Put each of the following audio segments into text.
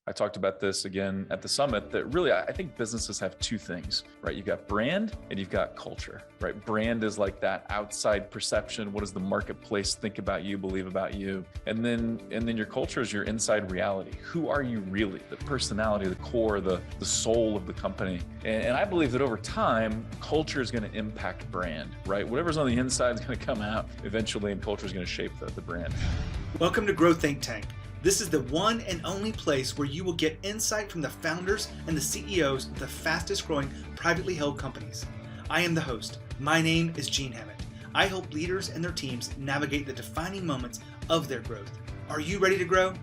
I talked about this again at the summit, that really, I think businesses have two things, right? You've got brand and you've got culture, right? Brand is like that outside perception. What does the marketplace think about you, believe about you? And then your culture is your inside reality. Who are you really? The personality, the core, the soul of the company. And I believe that over time, culture is going to impact brand, right? Whatever's on the inside is going to come out eventually, and culture is going to shape the brand. Welcome to Grow Think Tank. This is the one and only place where you will get insight from the founders and the CEOs of the fastest growing privately held companies. I am the host. My name is Gene Hammett. I help leaders and their teams navigate the defining moments of their growth. Are you ready to grow?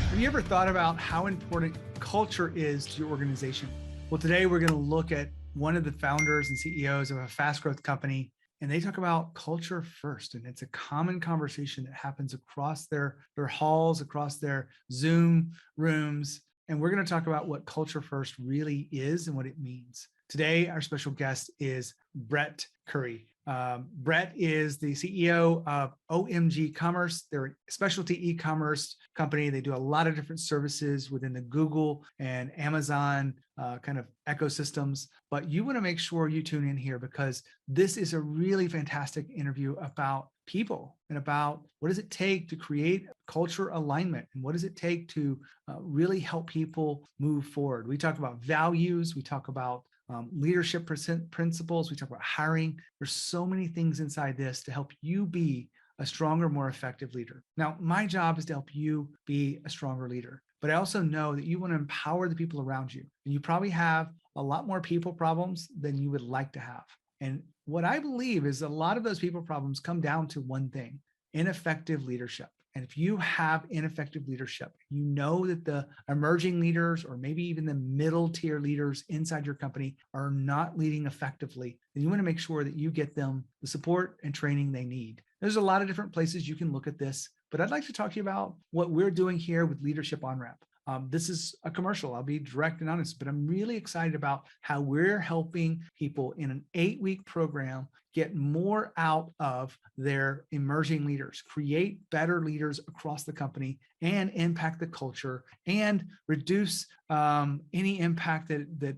Have you ever thought about how important culture is to your organization? Well, today we're going to look at one of the founders and CEOs of a fast growth company, and they talk about culture first. And it's a common conversation that happens across their halls, across their Zoom rooms. And we're going to talk about what culture first really is and what it means. Today, our special guest is Brett Curry. Brett is the CEO of OMG Commerce. They're a specialty e-commerce company. They do a lot of different services within the Google and Amazon kind of ecosystems. But you want to make sure you tune in here, because this is a really fantastic interview about people and about what does it take to create culture alignment, and what does it take to really help people move forward. We talk about values. We talk about leadership principles. We talk about hiring. There's so many things inside this to help you be a stronger, more effective leader. Now, my job is to help you be a stronger leader, but I also know that you want to empower the people around you. And you probably have a lot more people problems than you would like to have. And what I believe is a lot of those people problems come down to one thing: ineffective leadership. And if you have ineffective leadership, you know that the emerging leaders, or maybe even the middle tier leaders inside your company, are not leading effectively, then you want to make sure that you get them the support and training they need. There's a lot of different places you can look at this, but I'd like to talk to you about what we're doing here with Leadership On-Ramp. This is a commercial. I'll be direct and honest, but I'm really excited about how we're helping people in an 8-week program get more out of their emerging leaders, create better leaders across the company, and impact the culture, and reduce any impact that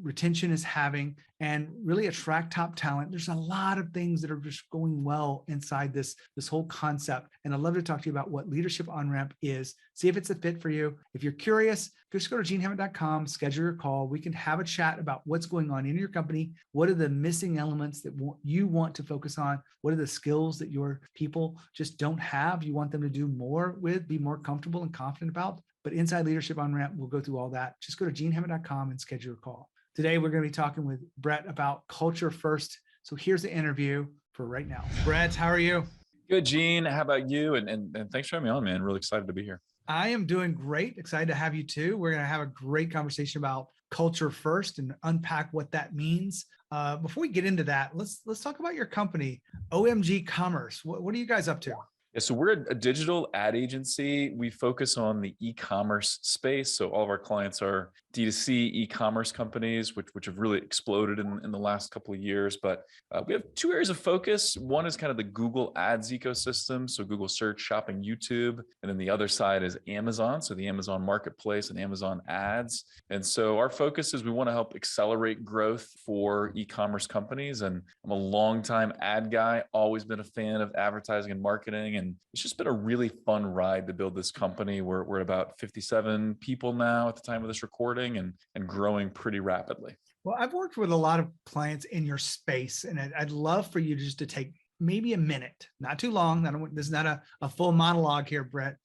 retention is having, and really attract top talent. There's a lot of things that are just going well inside this whole concept. And I'd love to talk to you about what Leadership On-Ramp is, see if it's a fit for you. If you're curious, just go to genehammett.com, schedule your call. We can have a chat about what's going on in your company. What are the missing elements that you want to focus on? What are the skills that your people just don't have, you want them to do more with, be more comfortable and confident about? But inside Leadership On-Ramp, we'll go through all that. Just go to genehammett.com and schedule a call. Today, we're going to be talking with Brett about culture first. So here's the interview for right now. Brett, how are you? Good, Gene. How about you? And thanks for having me on, man. Really excited to be here. I am doing great. Excited to have you too. We're going to have a great conversation about culture first and unpack what that means. Before we get into that, let's talk about your company, OMG Commerce. What are you guys up to? Yeah, so we're a digital ad agency. We focus on the e-commerce space. So all of our clients are D2C e-commerce companies, which have really exploded in the last couple of years. But we have two areas of focus. One is kind of the Google Ads ecosystem, so Google Search, Shopping, YouTube. And then the other side is Amazon, so the Amazon Marketplace and Amazon Ads. And so our focus is we want to help accelerate growth for e-commerce companies. And I'm a longtime ad guy, always been a fan of advertising and marketing. And it's just been a really fun ride to build this company. We're at about 57 people now at the time of this recording, and growing pretty rapidly. Well, I've worked with a lot of clients in your space, and I'd love for you just to take maybe a minute, not too long. This is not a full monologue here, Brett.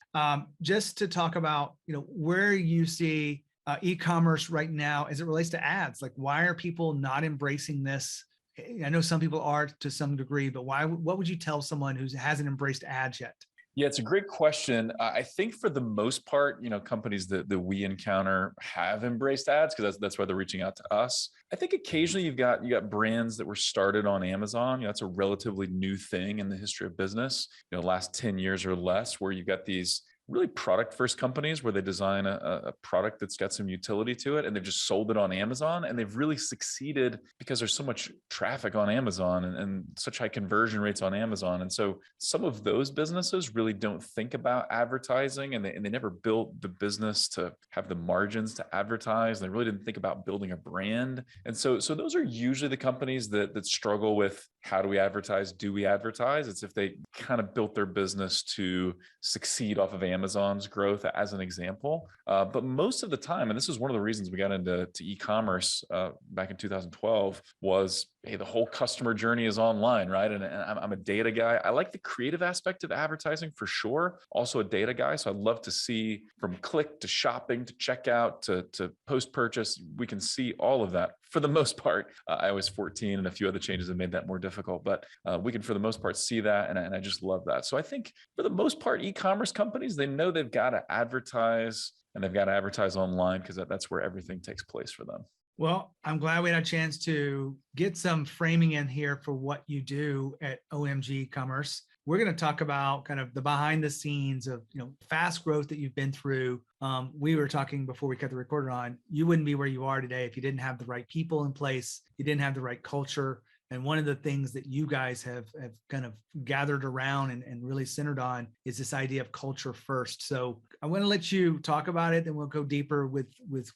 Just to talk about where you see e-commerce right now as it relates to ads. Like, why are people not embracing this? I know some people are to some degree, but what would you tell someone who hasn't embraced ads yet? Yeah, it's a great question. I think for the most part, companies that we encounter have embraced ads, because that's why they're reaching out to us. I think occasionally you got brands that were started on Amazon. That's a relatively new thing in the history of business. Last 10 years or less, where you've got these really product first companies where they design a product that's got some utility to it and they've just sold it on Amazon, and they've really succeeded because there's so much traffic on Amazon and such high conversion rates on Amazon. And so some of those businesses really don't think about advertising, and they never built the business to have the margins to advertise. They really didn't think about building a brand. And so those are usually the companies that struggle with, how do we advertise? Do we advertise? It's if they kind of built their business to succeed off of Amazon's growth, as an example. But most of the time, and this is one of the reasons we got into e-commerce back in 2012, was, hey, the whole customer journey is online, right? And I'm a data guy. I like the creative aspect of advertising for sure. Also a data guy. So I'd love to see from click to shopping to checkout to post-purchase, we can see all of that for the most part. iOS 14 and a few other changes have made that more difficult, but we can, for the most part, see that. And I just love that. So I think for the most part, e-commerce companies, they know they've got to advertise, and they've got to advertise online because that's where everything takes place for them. Well, I'm glad we had a chance to get some framing in here for what you do at OMG Commerce. We're going to talk about kind of the behind the scenes of, fast growth that you've been through. We were talking before we cut the recorder on, you wouldn't be where you are today if you didn't have the right people in place, you didn't have the right culture. And one of the things that you guys have kind of gathered around and really centered on is this idea of culture first. So I want to let you talk about it, and we'll go deeper with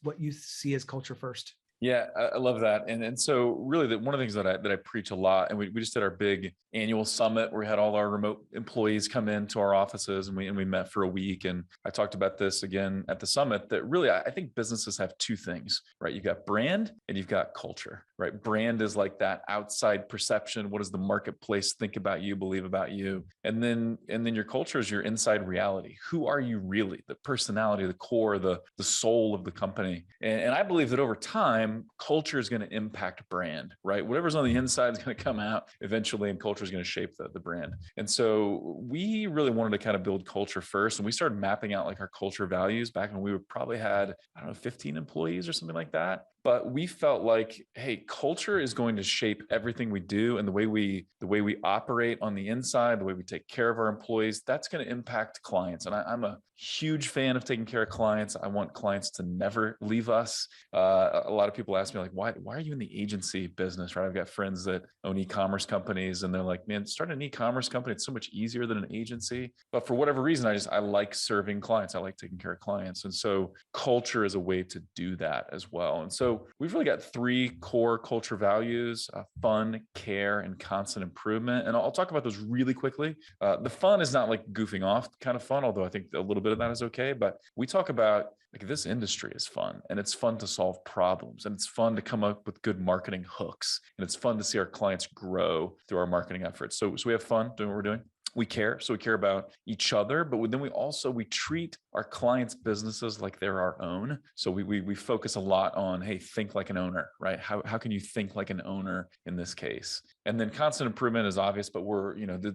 what you see as culture first. Yeah, I love that. And so really one of the things that I preach a lot, and we just did our big annual summit where we had all our remote employees come into our offices, and we met for a week. And I talked about this again at the summit, that really, I think businesses have two things, right? You've got brand and you've got culture, right? Brand is like that outside perception. What does the marketplace think about you, believe about you? And then your culture is your inside reality. Who are you really? The personality, the core, the soul of the company. And I believe that over time, culture is going to impact brand, right? Whatever's on the inside is going to come out eventually, and culture is going to shape the brand. And so we really wanted to kind of build culture first. And we started mapping out like our culture values back when we probably had, 15 employees or something like that. But we felt like, hey, culture is going to shape everything we do, and the way we operate on the inside, the way we take care of our employees, that's going to impact clients. And I'm a huge fan of taking care of clients. I want clients to never leave us. A lot of people ask me like, why are you in the agency business, right? I've got friends that own e-commerce companies, and they're like, man, start an e-commerce company. It's so much easier than an agency. But for whatever reason, I like serving clients. I like taking care of clients. And so culture is a way to do that as well. And so we've really got three core culture values: fun, care, and constant improvement. And I'll talk about those really quickly. The fun is not like goofing off kind of fun, although I think a little bit of that is okay. But we talk about like, this industry is fun, and it's fun to solve problems, and it's fun to come up with good marketing hooks, and it's fun to see our clients grow through our marketing efforts. So we have fun doing what we're doing. We care. So we care about each other, but then we treat our clients' businesses like they're our own. So we focus a lot on, hey, think like an owner, right? How can you think like an owner in this case? And then constant improvement is obvious, but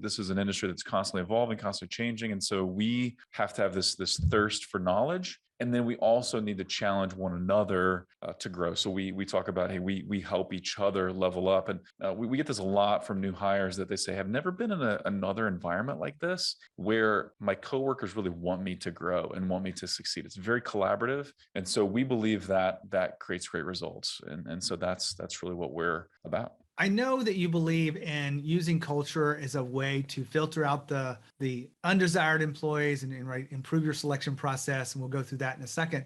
this is an industry that's constantly evolving, constantly changing. And so we have to have this thirst for knowledge. And then we also need to challenge one another to grow. So we talk about, hey, we help each other level up. And we get this a lot from new hires that they say, I've never been in another environment like this where my coworkers really want me to grow and want me to succeed. It's very collaborative. And so we believe that creates great results. And so that's really what we're about. I know that you believe in using culture as a way to filter out the undesired employees and improve your selection process. And we'll go through that in a second.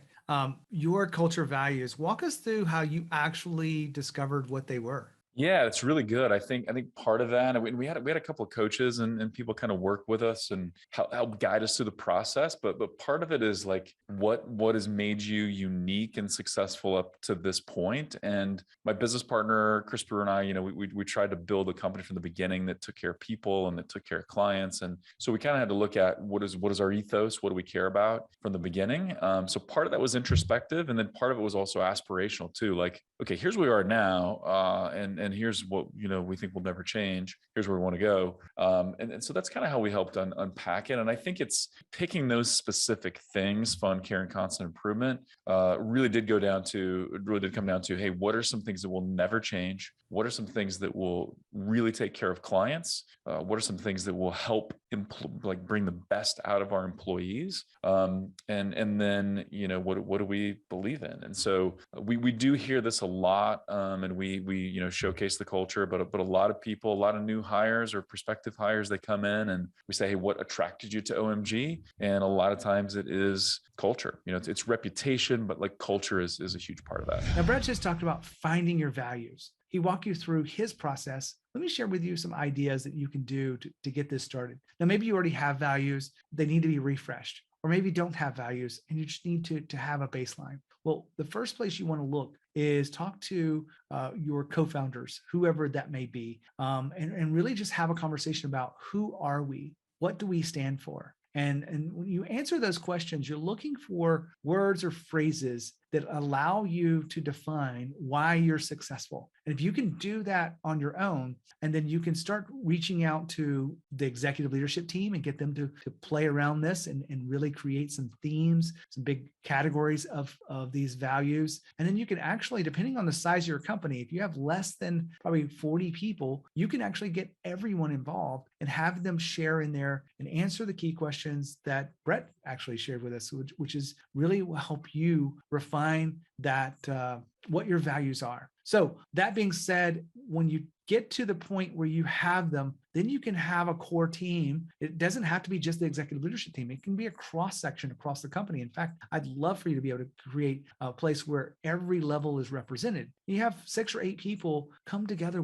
Your culture values, walk us through how you actually discovered what they were. Yeah, it's really good. I think part of that, and we had a couple of coaches and people kind of work with us and help guide us through the process. But part of it is like what has made you unique and successful up to this point. And my business partner, Chris Brewer, and I, we tried to build a company from the beginning that took care of people and that took care of clients. And so we kind of had to look at what is our ethos, what do we care about from the beginning. So part of that was introspective, and then part of it was also aspirational too. Like, okay, here's where we are now, and here's what we think will never change. Here's where we want to go, and so that's kind of how we helped unpack it. And I think it's picking those specific things: fun, care, and constant improvement. Really did come down to, hey, what are some things that will never change? what are some things that will really take care of clients? What are some things that will help bring the best out of our employees? And then, what do we believe in? And so we do hear this a lot, and we showcase the culture, but a lot of people, a lot of new hires or prospective hires, they come in and we say, hey, what attracted you to OMG? And a lot of times it is culture. It's reputation, but like culture is a huge part of that. Now, Brett just talked about finding your values. He walked you through his process. Let me share with you some ideas that you can do to get this started. Now, maybe you already have values, they need to be refreshed, or maybe you don't have values and you just need to have a baseline. Well, the first place you want to look is talk to your co-founders, whoever that may be, and really just have a conversation about who are we? What do we stand for? And when you answer those questions, you're looking for words or phrases that allow you to define why you're successful. And if you can do that on your own, and then you can start reaching out to the executive leadership team and get them to play around this and really create some themes, some big categories of these values. And then you can actually, depending on the size of your company, if you have less than probably 40 people, you can actually get everyone involved and have them share in there and answer the key questions that Brett actually shared with us, which is really will help you refine that what your values are. So that being said, when you get to the point where you have them, then you can have a core team. It doesn't have to be just the executive leadership team. It can be a cross section across the company. In fact, I'd love for you to be able to create a place where every level is represented. You have 6 or 8 people come together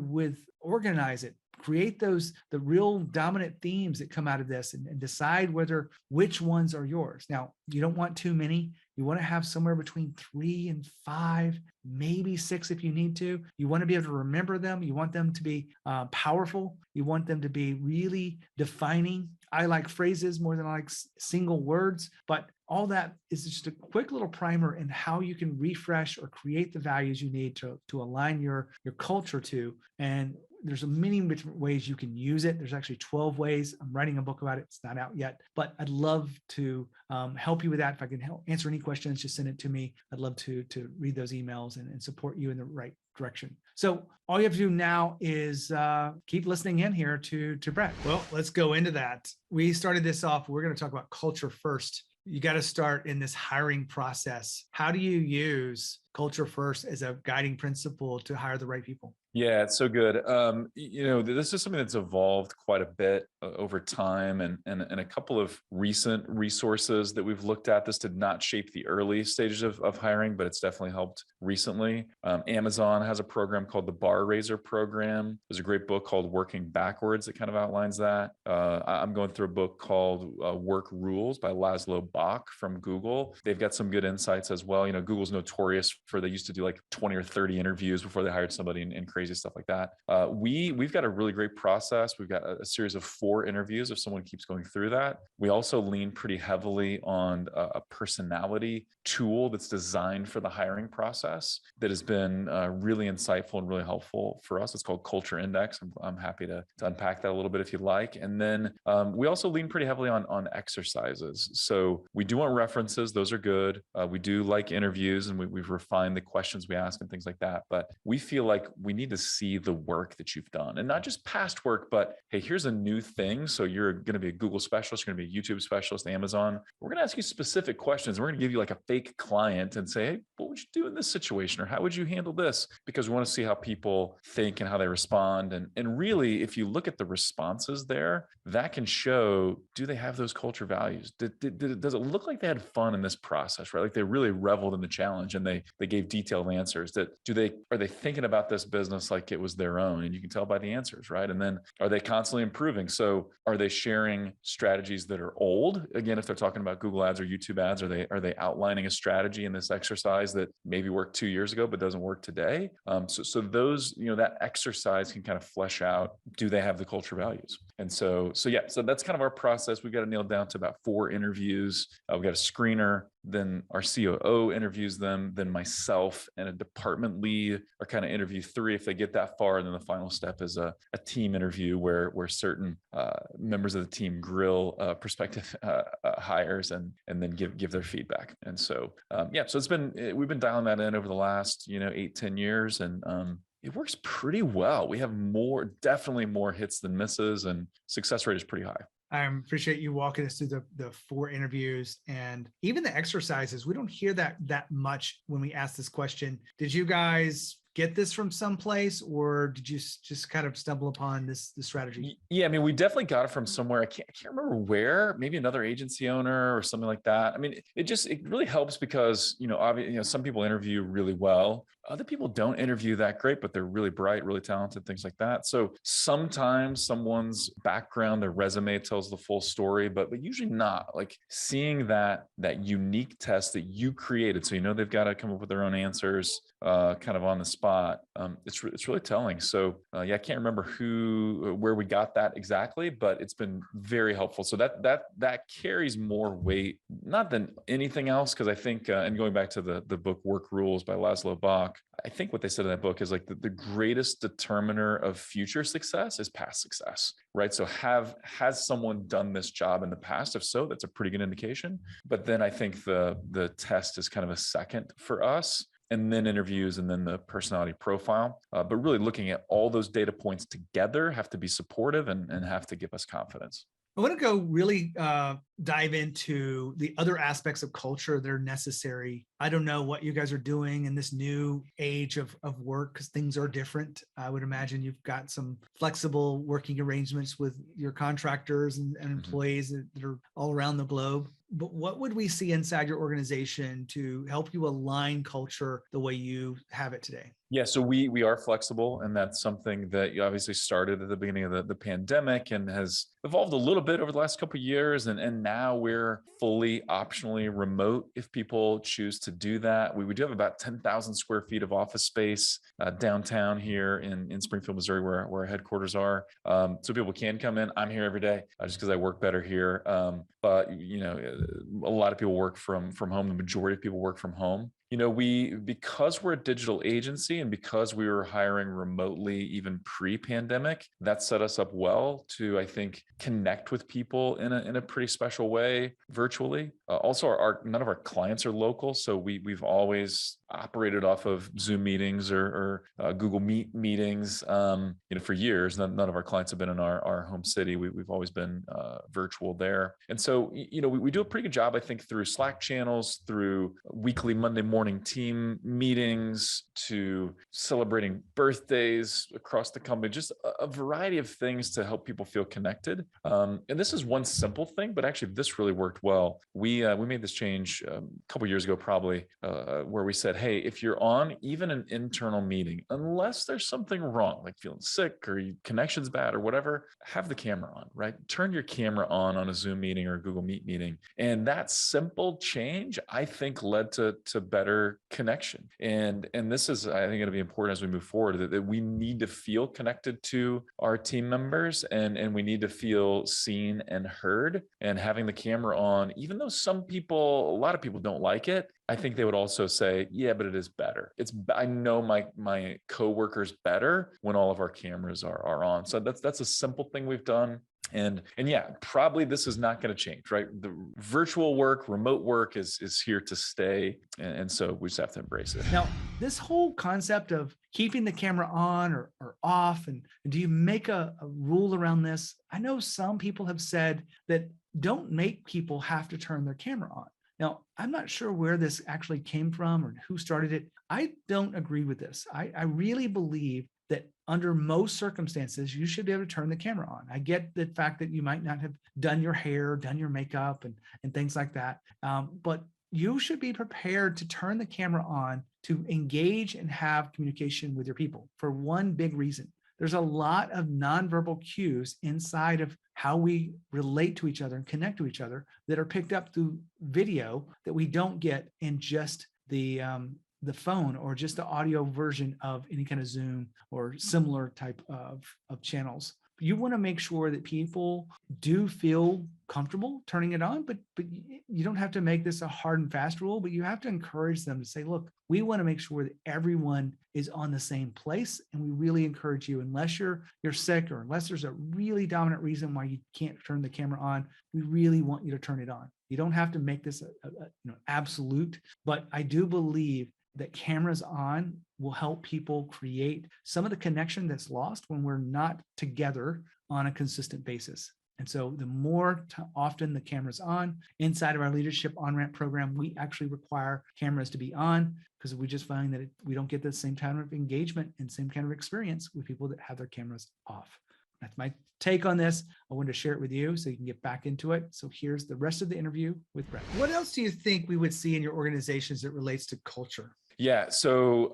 organize it, create the real dominant themes that come out of this and decide which ones are yours. Now, you don't want too many. You want to have somewhere between 3 and 5, maybe 6 if you need to. You want to be able to remember them. You want them to be powerful. You want them to be really defining. I like phrases more than I like single words, but all that is just a quick little primer in how you can refresh or create the values you need to align your culture to. And there's many different ways you can use it. There's actually 12 ways. I'm writing a book about it. It's not out yet, but I'd love to help you with that. If I can answer any questions, just send it to me. I'd love to read those emails and support you in the right direction. So all you have to do now is keep listening in here to Brett. Well, let's go into that. We started this off. We're going to talk about culture first. You got to start in this hiring process. How do you use culture first as a guiding principle to hire the right people? Yeah, it's so good. This is something that's evolved quite a bit over time, and a couple of recent resources that we've looked at. This did not shape the early stages of hiring, but it's definitely helped recently. Amazon has a program called the Bar Raiser Program. There's a great book called Working Backwards that kind of outlines that. I'm going through a book called Work Rules by Laszlo Bock from Google. They've got some good insights as well. Google's notorious for, they used to do like 20 or 30 interviews before they hired somebody in crazy stuff like that. We've got a really great process. We've got a series of 4 interviews if someone keeps going through that. We also lean pretty heavily on a personality tool that's designed for the hiring process that has been really insightful and really helpful for us. It's called Culture Index. I'm happy to unpack that a little bit if you'd like. And then we also lean pretty heavily on exercises. So we do want references. Those are good. We do like interviews, and we've refined the questions we ask and things like that. But we feel like we need to see the work that you've done, and not just past work, but hey, here's a new thing. So you're going to be a Google specialist, you're going to be a YouTube specialist, Amazon. We're going to ask you specific questions. We're going to give you like a fake client and say, hey, what would you do in this situation? Or how would you handle this? Because we want to see how people think and how they respond. And really, if you look at the responses there, that can show, do they have those culture values? Does it look like they had fun in this process, right? Like they really reveled in the challenge and they gave detailed answers. Are they thinking about this business like it was their own? And you can tell by the answers, right? And then are they constantly improving? So are they sharing strategies that are old? Again, if they're talking about Google ads or YouTube ads, are they outlining a strategy in this exercise that maybe worked 2 years ago, but doesn't work today? So those, that exercise can kind of flesh out, do they have the culture values? And so that's kind of our process. We've got it nailed down to about 4 interviews. We've got a screener, then our COO interviews them, then myself and a department lead are kind of interview 3 if they get that far. And then the final step is a team interview where certain members of the team grill prospective hires and then give their feedback. And so, so we've been dialing that in over the last, 8-10 years. And It works pretty well. We have definitely more hits than misses, and success rate is pretty high. I appreciate you walking us through the 4 interviews and even the exercises. We don't hear that much when we ask this question. Did you guys get this from someplace, or did you just kind of stumble upon this strategy? Yeah, I mean, we definitely got it from somewhere. I can't remember where. Maybe another agency owner or something like that. I mean, it really helps because obviously, some people interview really well. Other people don't interview that great, but they're really bright, really talented, things like that. So sometimes someone's background, their resume tells the full story, but usually not. Like seeing that unique test that you created, so they've got to come up with their own answers, kind of on the spot. It's really telling. So yeah, I can't remember where we got that exactly, but it's been very helpful. So that carries more weight, not than anything else, because I think, and going back to the book Work Rules by Laszlo Bach, I think what they said in that book is like the greatest determiner of future success is past success, right? So has someone done this job in the past? If so, that's a pretty good indication. But then I think the test is kind of a second for us, and then interviews, and then the personality profile. But really looking at all those data points together have to be supportive and have to give us confidence. I want to go really dive into the other aspects of culture that are necessary. I don't know what you guys are doing in this new age of work, because things are different. I would imagine you've got some flexible working arrangements with your contractors and employees that are all around the globe. But what would we see inside your organization to help you align culture the way you have it today? Yeah, so we are flexible, and that's something that you obviously started at the beginning of the pandemic and has evolved a little bit over the last couple of years. And now we're fully optionally remote if people choose to do that. We do have about 10,000 square feet of office space downtown here in Springfield, Missouri, where our headquarters are. So people can come in. I'm here every day just because I work better here. But a lot of people work from home. The majority of people work from home. Because we're a digital agency and because we were hiring remotely even pre-pandemic, that set us up well to, I think, connect with people in a pretty special way virtually. Also, none of our clients are local, so we've always operated off of Zoom meetings or Google Meet meetings. For years, none of our clients have been in our home city. We've always been virtual there, and so we do a pretty good job, I think, through Slack channels, through weekly Monday morning team meetings, to celebrating birthdays across the company, just a variety of things to help people feel connected. And this is one simple thing, but actually this really worked well. We made this change a couple years ago, probably, where we said, hey, if you're on even an internal meeting, unless there's something wrong, like feeling sick or your connection's bad or whatever, have the camera on, right? Turn your camera on a Zoom meeting or a Google Meet meeting. And that simple change, I think, led to better connection. And this is, I think, going to be important as we move forward, that we need to feel connected to our team members, and we need to feel seen and heard. And having the camera on, even though a lot of people don't like it, I think they would also say, yeah, but it is better. I know my coworkers better when all of our cameras are on. So that's a simple thing we've done. And yeah, probably this is not going to change, right? The virtual work, remote work is here to stay. And so we just have to embrace it. Now, this whole concept of keeping the camera on or off, and do you make a rule around this? I know some people have said that don't make people have to turn their camera on. Now, I'm not sure where this actually came from or who started it. I don't agree with this. I really believe that under most circumstances, you should be able to turn the camera on. I get the fact that you might not have done your hair, done your makeup, and things like that. But you should be prepared to turn the camera on to engage and have communication with your people for one big reason. There's a lot of nonverbal cues inside of how we relate to each other and connect to each other that are picked up through video that we don't get in just the phone or just the audio version of any kind of Zoom or similar type of channels. You want to make sure that people do feel comfortable turning it on, but you don't have to make this a hard and fast rule, but you have to encourage them to say, look, we want to make sure that everyone is on the same place. And we really encourage you, unless you're sick or unless there's a really dominant reason why you can't turn the camera on, we really want you to turn it on. You don't have to make this absolute, but I do believe that cameras on will help people create some of the connection that's lost when we're not together on a consistent basis. And so the more often the camera's on inside of our leadership on-ramp program, we actually require cameras to be on because we just find that we don't get the same kind of engagement and same kind of experience with people that have their cameras off. That's my take on this. I wanted to share it with you so you can get back into it. So here's the rest of the interview with Brett. What else do you think we would see in your organizations that relates to culture? Yeah. So,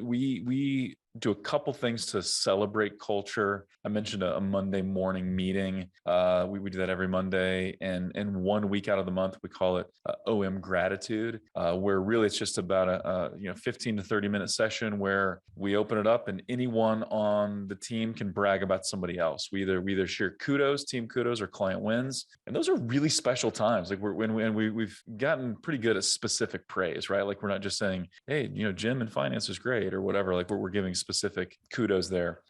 we do a couple things to celebrate culture. I mentioned a Monday morning meeting. We do that every Monday, and 1 week out of the month, we call it OM Gratitude, where really it's just about a 15 to 30 minute session where we open it up and anyone on the team can brag about somebody else. We either share kudos, team kudos, or client wins, and those are really special times. Like we've gotten pretty good at specific praise, right? Like we're not just saying, hey, Jim in finance is great or whatever. Like we're giving specific kudos there.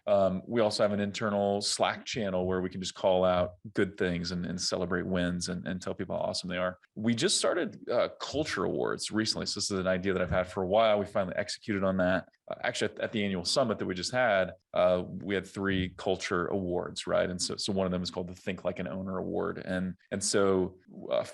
We also have an internal Slack channel where we can just call out good things and celebrate wins and tell people how awesome they are. We just started culture awards recently. So this is an idea that I've had for a while. We finally executed on that. Actually, at the annual summit that we just had, we had 3 culture awards, right? And so one of them is called the Think Like an Owner Award. And so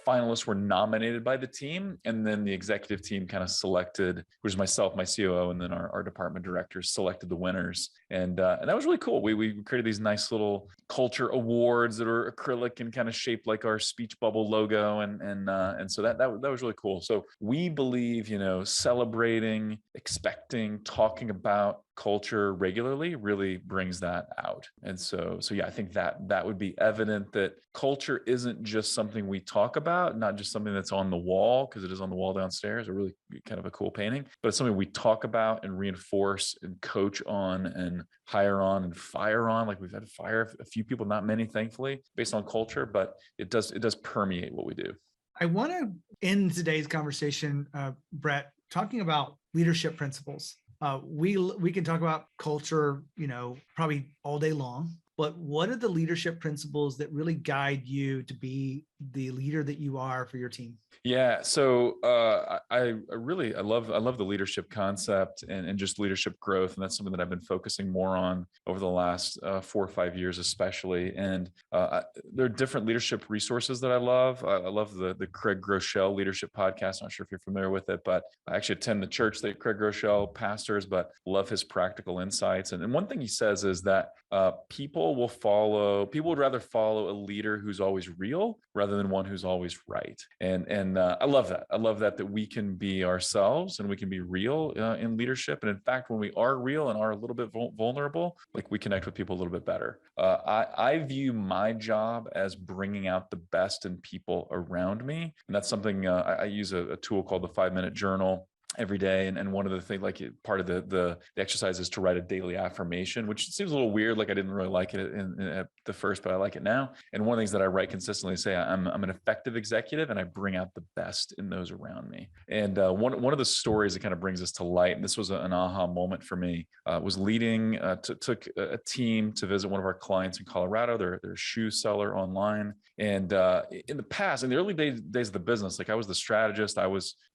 finalists were nominated by the team, and then the executive team kind of selected, which is myself, my COO, and then our department directors selected the winners. And that was really cool. We created these nice little culture awards that are acrylic and kind of shaped like our speech bubble logo. And so that was really cool. So we believe, celebrating, expecting, talking about culture regularly really brings that out. And so yeah, I think that would be evident that culture isn't just something we talk about, not just something that's on the wall, because it is on the wall downstairs, a really kind of a cool painting, but it's something we talk about and reinforce and coach on and hire on and fire on. Like we've had to fire a few people, not many, thankfully, based on culture, but it does permeate what we do. I want to end today's conversation, Brett, talking about leadership principles. We can talk about culture, probably all day long, but what are the leadership principles that really guide you to be the leader that you are for your team? Yeah. So I love the leadership concept and just leadership growth. And that's something that I've been focusing more on over the last 4 or 5 years, especially. And there are different leadership resources that I love. I love the Craig Groeschel leadership podcast. I'm not sure if you're familiar with it, but I actually attend the church that Craig Groeschel pastors, but love his practical insights. And one thing he says is that people would rather follow a leader who's always real rather than one who's always right. And I love that. I love that we can be ourselves and we can be real in leadership. And in fact, when we are real and are a little bit vulnerable, like we connect with people a little bit better. I view my job as bringing out the best in people around me. And that's something I use a tool called the 5-minute journal every day. And one of the things, like part of the exercise is to write a daily affirmation, which seems a little weird. Like I didn't really like it at the first, but I like it now. And one of the things that I write consistently is say, I'm an effective executive and I bring out the best in those around me. And one of the stories that kind of brings this to light, and this was an aha moment for me, was leading, took a team to visit one of our clients in Colorado. They're a shoe seller online. And in the past, in the early days of the business, like I was the strategist.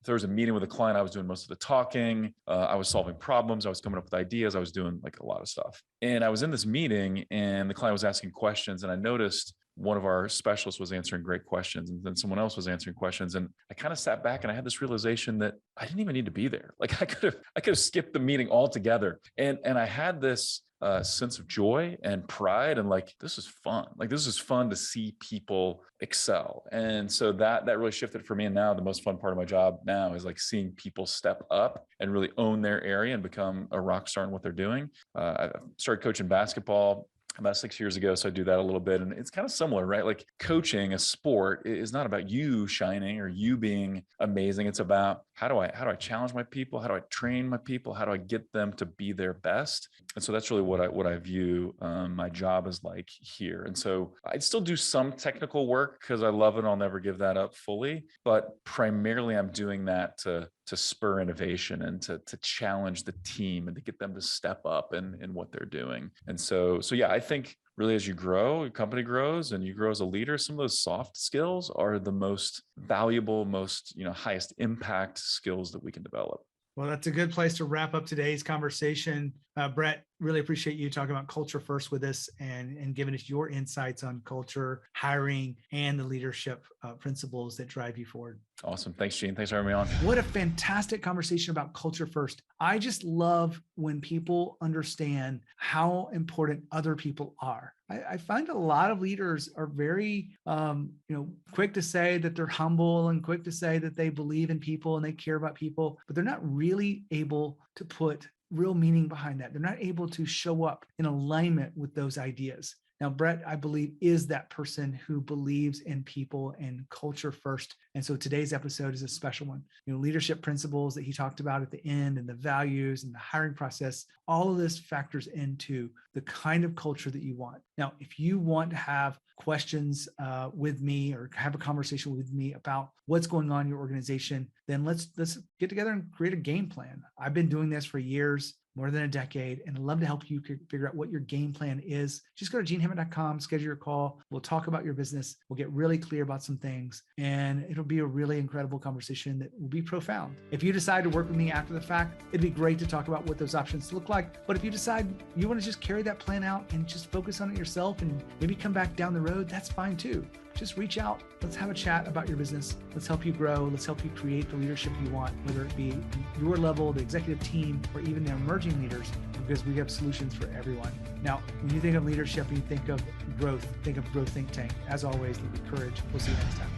If there was a meeting with a client, I was doing most of the talking. I was solving problems. I was coming up with ideas. I was doing like a lot of stuff. And I was in this meeting and the client was asking questions. And I noticed one of our specialists was answering great questions and then someone else was answering questions. And I kind of sat back and I had this realization that I didn't even need to be there. Like I could have skipped the meeting altogether. And I had this sense of joy and pride and like, this is fun. Like this is fun to see people excel. And so that really shifted for me. And now the most fun part of my job now is like seeing people step up and really own their area and become a rock star in what they're doing. I started coaching basketball about 6 years ago. So I do that a little bit. And it's kind of similar, right? Like coaching a sport is not about you shining or you being amazing. It's about how do I challenge my people? How do I train my people? How do I get them to be their best? And so that's really what I view my job as like here. And so I still do some technical work because I love it. I'll never give that up fully, but primarily I'm doing that to spur innovation and to challenge the team and to get them to step up in what they're doing. And so yeah, I think really as you grow, your company grows and you grow as a leader, some of those soft skills are the most valuable, most, highest impact skills that we can develop. Well, that's a good place to wrap up today's conversation. Brett, really appreciate you talking about culture first with us and giving us your insights on culture, hiring, and the leadership principles that drive you forward. Awesome. Thanks, Gene. Thanks for having me on. What a fantastic conversation about culture first. I just love when people understand how important other people are. I find a lot of leaders are very, quick to say that they're humble and quick to say that they believe in people and they care about people, but they're not really able to put real meaning behind that. They're not able to show up in alignment with those ideas. Now, Brett, I believe, is that person who believes in people and culture first. And so today's episode is a special one. Leadership principles that he talked about at the end and the values and the hiring process, all of this factors into the kind of culture that you want. Now, if you want to have questions with me or have a conversation with me about what's going on in your organization, then let's get together and create a game plan. I've been doing this for years, more than a decade, and I'd love to help you figure out what your game plan is. Just go to genehammett.com, schedule your call. We'll talk about your business. We'll get really clear about some things, and it'll be a really incredible conversation that will be profound. If you decide to work with me after the fact, it'd be great to talk about what those options look like. But if you decide you want to just carry that plan out and just focus on it yourself and maybe come back down the road, that's fine too. Just reach out. Let's have a chat about your business. Let's help you grow. Let's help you create the leadership you want, whether it be your level, the executive team, or even the emerging leaders, because we have solutions for everyone. Now, when you think of leadership and you think of growth, think of Growth Think Tank. As always, lead with courage. We'll see you next time.